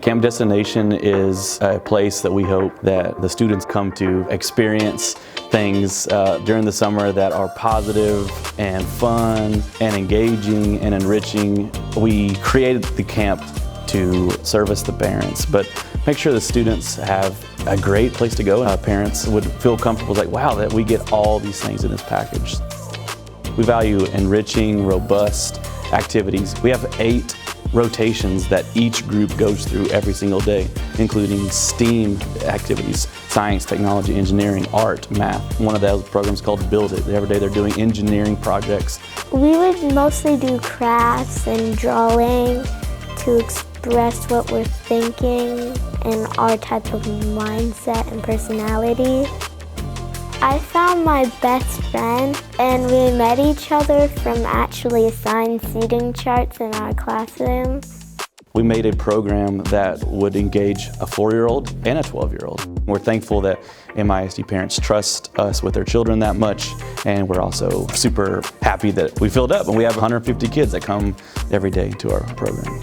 Camp Destination is a place that we hope that the students come to experience things during the summer that are positive and fun and engaging and enriching. We created the camp to service the parents, but make sure the students have a great place to go. Parents would feel comfortable, like, wow, that we get all these things in this package. We value enriching, robust activities. We have 8 rotations that each group goes through every single day, including STEAM activities, science, technology, engineering, art, math. One of those programs called Build It. Every day they're doing engineering projects. We would mostly do crafts and drawing to express what we're thinking and our type of mindset and personality. I found my best friend, and we met each other from actually assigned seating charts in our classroom. We made a program that would engage a 4-year-old and a 12-year-old. We're thankful that MISD parents trust us with their children that much, and we're also super happy that we filled up and we have 150 kids that come every day to our program.